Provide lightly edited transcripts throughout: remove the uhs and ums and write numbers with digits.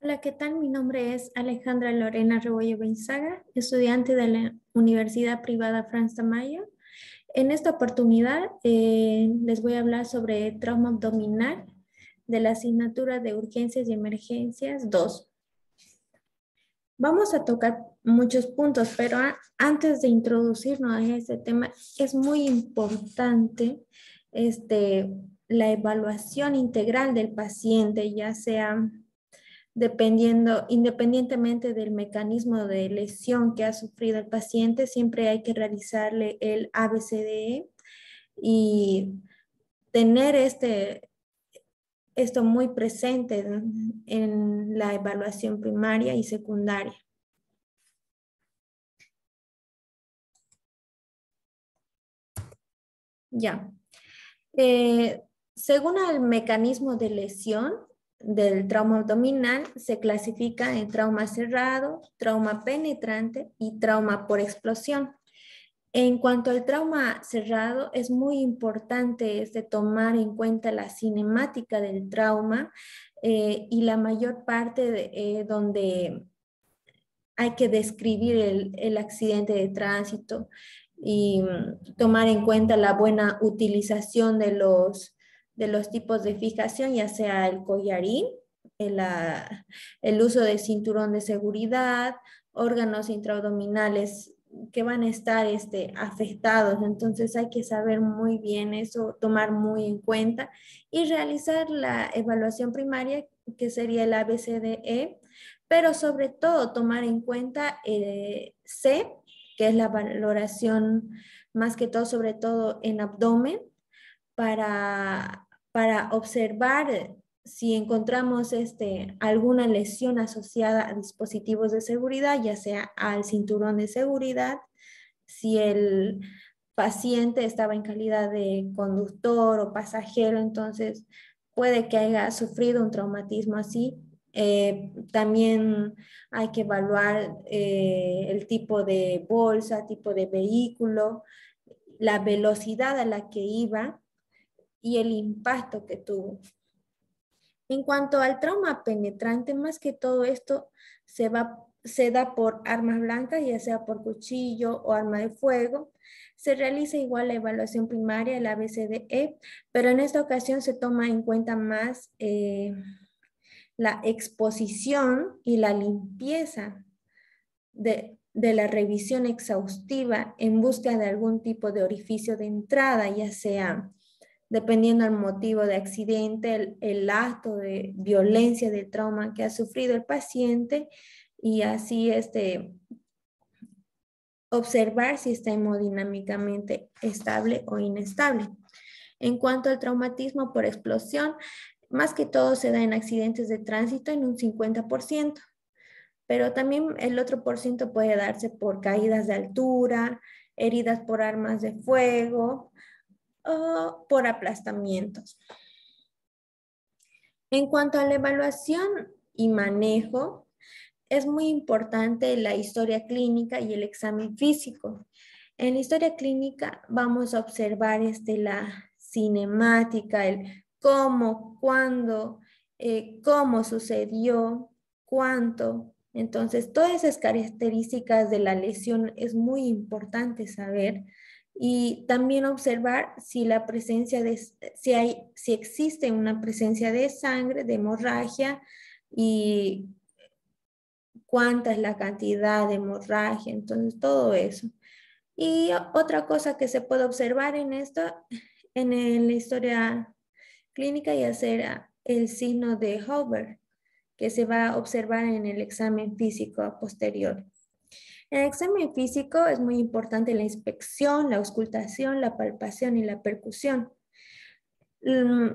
Hola, ¿qué tal? Mi nombre es Alejandra Lorena Rebollo Benzaga, estudiante de la Universidad Privada Franz Tamayo. En esta oportunidad les voy a hablar sobre trauma abdominal de la asignatura de Urgencias y Emergencias 2. Vamos a tocar muchos puntos, pero antes de introducirnos a este tema, es muy importante este, la evaluación integral del paciente, ya sea independientemente del mecanismo de lesión que ha sufrido el paciente, siempre hay que realizarle el ABCDE y tener esto muy presente en la evaluación primaria y secundaria. Ya. Eh, Según el mecanismo de lesión del trauma abdominal, se clasifica en trauma cerrado, trauma penetrante y trauma por explosión. En cuanto al trauma cerrado, es muy importante tomar en cuenta la cinemática del trauma y la mayor parte donde hay que describir el accidente de tránsito y tomar en cuenta la buena utilización de los tipos de fijación, ya sea el collarín, el uso de cinturón de seguridad, órganos intraabdominales que van a estar afectados. Entonces hay que saber muy bien eso, tomar muy en cuenta y realizar la evaluación primaria, que sería el ABCDE, pero sobre todo tomar en cuenta C, que es la valoración más que todo, sobre todo en abdomen, para observar si encontramos alguna lesión asociada a dispositivos de seguridad, ya sea al cinturón de seguridad, si el paciente estaba en calidad de conductor o pasajero, entonces puede que haya sufrido un traumatismo así. También hay que evaluar el tipo de bolsa, tipo de vehículo, la velocidad a la que iba y el impacto que tuvo. En cuanto al trauma penetrante, más que todo esto se da por armas blancas, ya sea por cuchillo o arma de fuego. Se realiza igual la evaluación primaria, el ABCDE, pero en esta ocasión se toma en cuenta más la exposición y la limpieza de la revisión exhaustiva en busca de algún tipo de orificio de entrada, ya sea dependiendo del motivo de accidente, el acto de violencia, de trauma que ha sufrido el paciente, y así observar si está hemodinámicamente estable o inestable. En cuanto al traumatismo por explosión, más que todo se da en accidentes de tránsito en un 50%, pero también el otro por ciento puede darse por caídas de altura, heridas por armas de fuego o por aplastamientos. En cuanto a la evaluación y manejo, es muy importante la historia clínica y el examen físico. En la historia clínica vamos a observar la cinemática, el cómo, cuándo, cómo sucedió, cuánto. Entonces, todas esas características de la lesión es muy importante saber y también observar si la presencia si existe una presencia de sangre, de hemorragia y cuánta es la cantidad de hemorragia, entonces todo eso. Y otra cosa que se puede observar en esto, la historia clínica, ya será el signo de Hoover, que se va a observar en el examen físico posterior. En el examen físico es muy importante la inspección, la auscultación, la palpación y la percusión.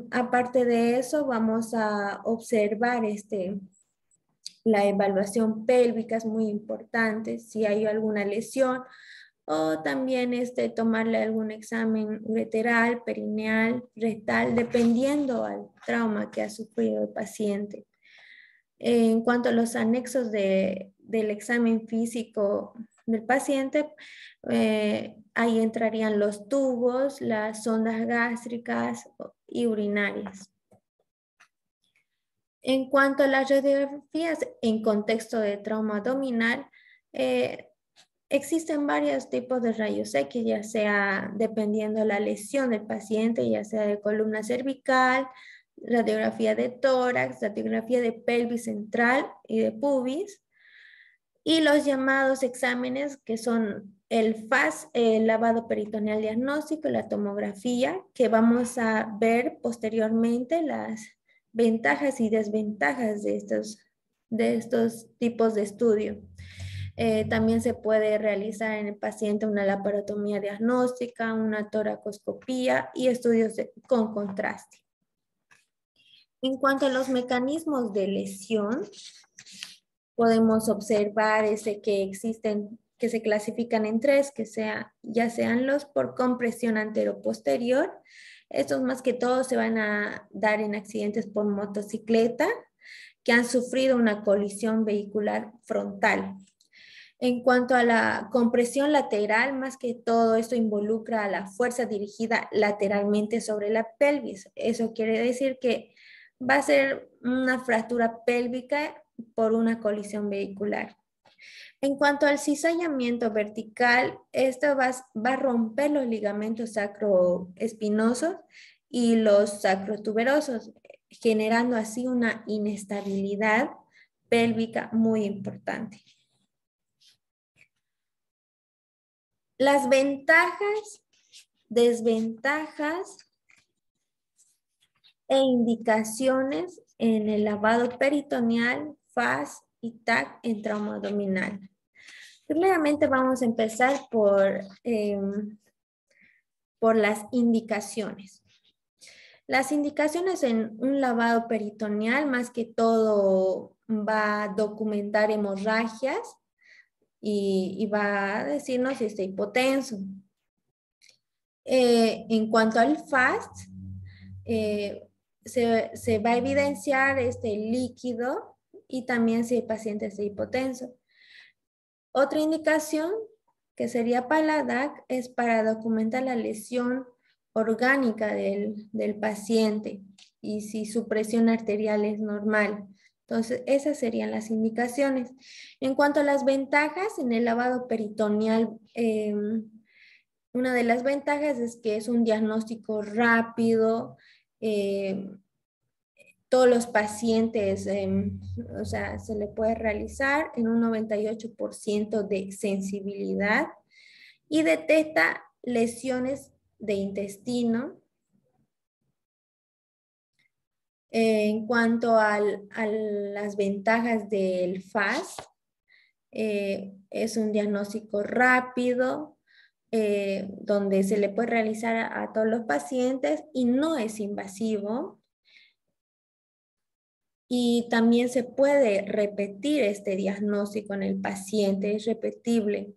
Aparte de eso, vamos a observar la evaluación pélvica, es muy importante, si hay alguna lesión, o también tomarle algún examen ureteral, perineal, rectal, dependiendo al trauma que ha sufrido el paciente. En cuanto a los anexos del examen físico del paciente, ahí entrarían los tubos, las sondas gástricas y urinarias. En cuanto a las radiografías en contexto de trauma abdominal, eh, existen varios tipos de rayos X, ya sea dependiendo de la lesión del paciente, ya sea de columna cervical, radiografía de tórax, radiografía de pelvis central y de pubis, y los llamados exámenes que son el FAS, el lavado peritoneal diagnóstico, la tomografía, que vamos a ver posteriormente las ventajas y desventajas de estos tipos de estudio. También se puede realizar en el paciente una laparotomía diagnóstica, una toracoscopía y estudios con contraste. En cuanto a los mecanismos de lesión, podemos observar que existen, que se clasifican en tres, ya sean los por compresión antero-posterior. Estos más que todo se van a dar en accidentes por motocicleta que han sufrido una colisión vehicular frontal. En cuanto a la compresión lateral, más que todo esto involucra a la fuerza dirigida lateralmente sobre la pelvis. Eso quiere decir que va a ser una fractura pélvica por una colisión vehicular. En cuanto al cizallamiento vertical, esto va a romper los ligamentos sacroespinosos y los sacrotuberosos, generando así una inestabilidad pélvica muy importante. Las ventajas, desventajas e indicaciones en el lavado peritoneal, FAS y TAC en trauma abdominal. Primeramente vamos a empezar por las indicaciones. Las indicaciones en un lavado peritoneal, más que todo, va a documentar hemorragias y va a decirnos si está hipotenso. En cuanto al FAST, se va a evidenciar este líquido y también si el paciente está hipotenso. Otra indicación que sería para la DAC es para documentar la lesión orgánica del paciente y si su presión arterial es normal. Entonces, esas serían las indicaciones. En cuanto a las ventajas en el lavado peritoneal, una de las ventajas es que es un diagnóstico rápido, todos los pacientes, o sea, se le puede realizar en un 98% de sensibilidad y detecta lesiones de intestino. En cuanto a las ventajas del FAS, es un diagnóstico rápido, donde se le puede realizar a todos los pacientes y no es invasivo. Y también se puede repetir este diagnóstico en el paciente, es repetible.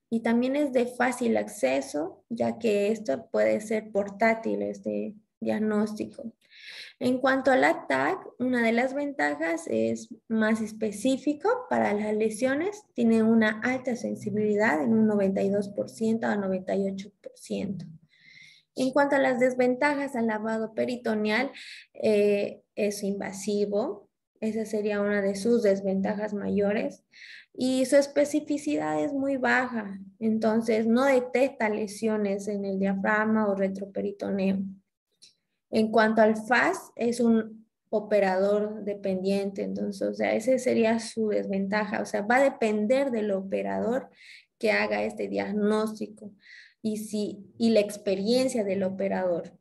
Y también es de fácil acceso, ya que esto puede ser portátil, este diagnóstico. En cuanto al ATAC, una de las ventajas es más específico para las lesiones, tiene una alta sensibilidad en un 92% a 98%. En cuanto a las desventajas al lavado peritoneal, es invasivo, esa sería una de sus desventajas mayores, y su especificidad es muy baja, entonces no detecta lesiones en el diafragma o retroperitoneo. En cuanto al FAS, es un operador dependiente, entonces, o sea, esa sería su desventaja, o sea, va a depender del operador que haga este diagnóstico y la experiencia del operador.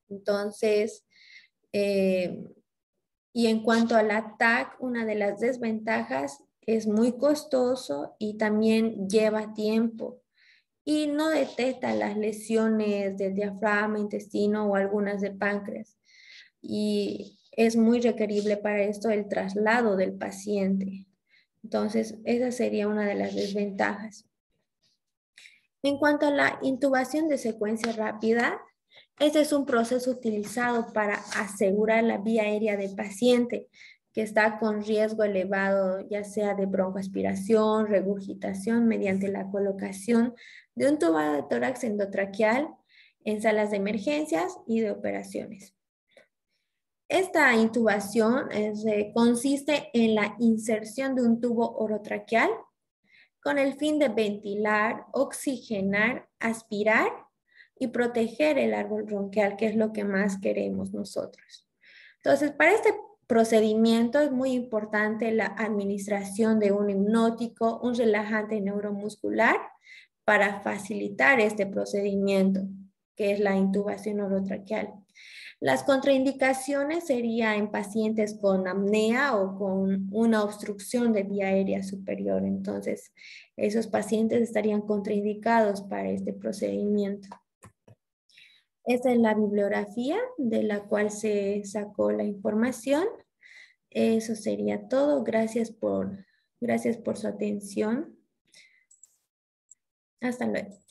Entonces, y en cuanto al ATAC, una de las desventajas es muy costoso y también lleva tiempo y no detecta las lesiones del diafragma, intestino o algunas de páncreas. Y es muy requerible para esto el traslado del paciente. Entonces, esa sería una de las desventajas. En cuanto a la intubación de secuencia rápida, este es un proceso utilizado para asegurar la vía aérea del paciente que está con riesgo elevado, ya sea de broncoaspiración, regurgitación, mediante la colocación de un tubado de tórax endotraqueal en salas de emergencias y de operaciones. Esta intubación consiste en la inserción de un tubo orotraqueal con el fin de ventilar, oxigenar, aspirar y proteger el árbol bronquial, que es lo que más queremos nosotros. Entonces, para este procedimiento es muy importante la administración de un hipnótico, un relajante neuromuscular para facilitar este procedimiento, que es la intubación orotraqueal. Las contraindicaciones serían en pacientes con apnea o con una obstrucción de vía aérea superior. Entonces, esos pacientes estarían contraindicados para este procedimiento. Esta es la bibliografía de la cual se sacó la información. Eso sería todo. Gracias por su atención. Hasta luego.